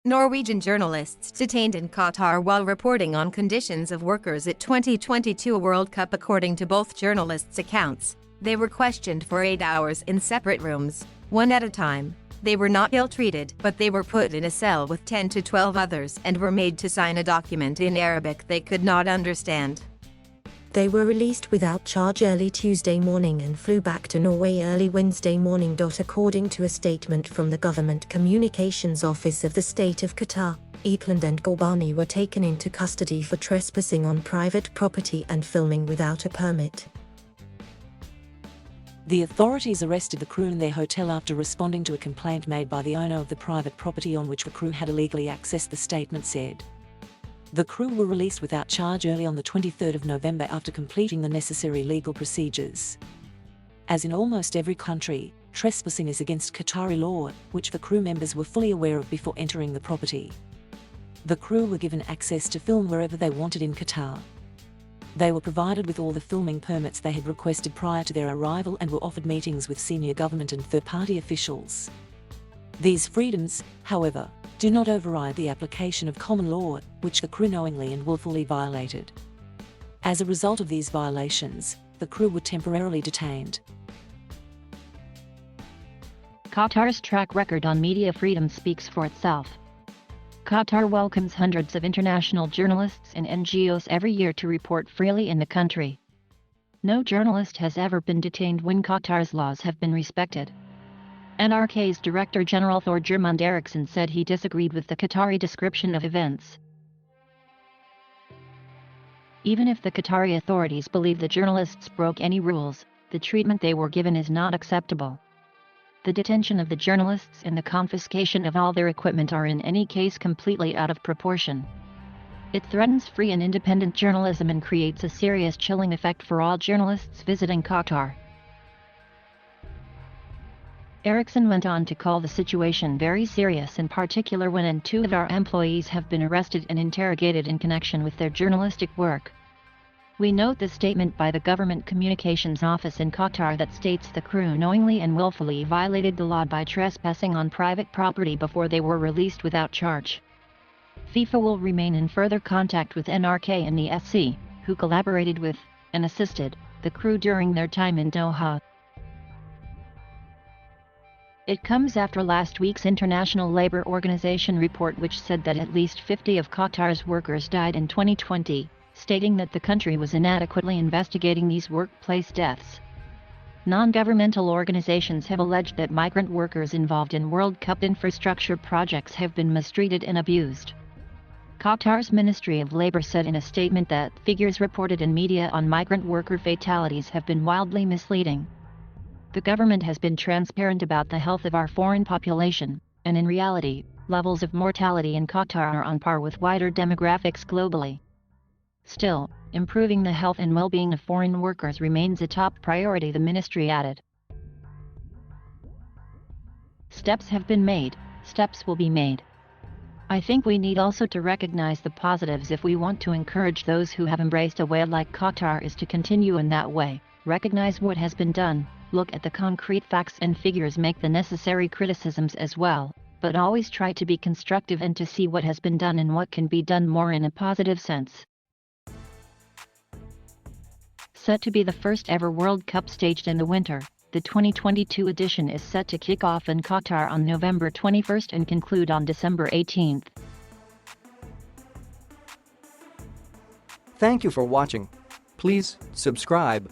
Norwegian journalists detained in Qatar while reporting on conditions of workers at 2022 World Cup. According to both journalists' accounts, they were questioned for 8 hours in separate rooms, one at a time. They were not ill-treated, but they were put in a cell with 10 to 12 others and were made to sign a document in Arabic they could not understand. They were released without charge early Tuesday morning and flew back to Norway early Wednesday morning. According to a statement from the Government Communications Office of the State of Qatar, Eklund and Gorbani were taken into custody for trespassing on private property and filming without a permit. The authorities arrested the crew in their hotel after responding to a complaint made by the owner of the private property on which the crew had illegally accessed, the statement said. The crew were released without charge early on the 23rd of November after completing the necessary legal procedures. As in almost every country, trespassing is against Qatari law, which the crew members were fully aware of before entering the property. The crew were given access to film wherever they wanted in Qatar. They were provided with all the filming permits they had requested prior to their arrival and were offered meetings with senior government and third-party officials. These freedoms, however, do not override the application of common law, which the crew knowingly and willfully violated. As a result of these violations, the crew were temporarily detained. Qatar's track record on media freedom speaks for itself. Qatar welcomes hundreds of international journalists and NGOs every year to report freely in the country. No journalist has ever been detained when Qatar's laws have been respected. NRK's Director General Thorgermund Eriksson said he disagreed with the Qatari description of events. Even if the Qatari authorities believe the journalists broke any rules, the treatment they were given is not acceptable. The detention of the journalists and the confiscation of all their equipment are in any case completely out of proportion. It threatens free and independent journalism and creates a serious chilling effect for all journalists visiting Qatar. Eriksson went on to call the situation very serious, in particular when two of our employees have been arrested and interrogated in connection with their journalistic work. We note the statement by the Government Communications Office in Qatar that states the crew knowingly and willfully violated the law by trespassing on private property before they were released without charge. FIFA will remain in further contact with NRK and the SC, who collaborated with, and assisted, the crew during their time in Doha. It comes after last week's International Labour Organization report, which said that at least 50 of Qatar's workers died in 2020, stating that the country was inadequately investigating these workplace deaths. Non-governmental organizations have alleged that migrant workers involved in World Cup infrastructure projects have been mistreated and abused. Qatar's Ministry of Labour said in a statement that figures reported in media on migrant worker fatalities have been wildly misleading. The government has been transparent about the health of our foreign population, and in reality, levels of mortality in Qatar are on par with wider demographics globally. Still, improving the health and well-being of foreign workers remains a top priority, the ministry added. Steps have been made, steps will be made. I think we need also to recognize the positives if we want to encourage those who have embraced a way like Qatar is to continue in that way, recognize what has been done, look at the concrete facts and figures, make the necessary criticisms as well, but always try to be constructive and to see what has been done and what can be done more in a positive sense. Set to be the first ever World Cup staged in the winter, the 2022 edition is set to kick off in Qatar on November 21st and conclude on December 18th. Thank you for watching. Please subscribe.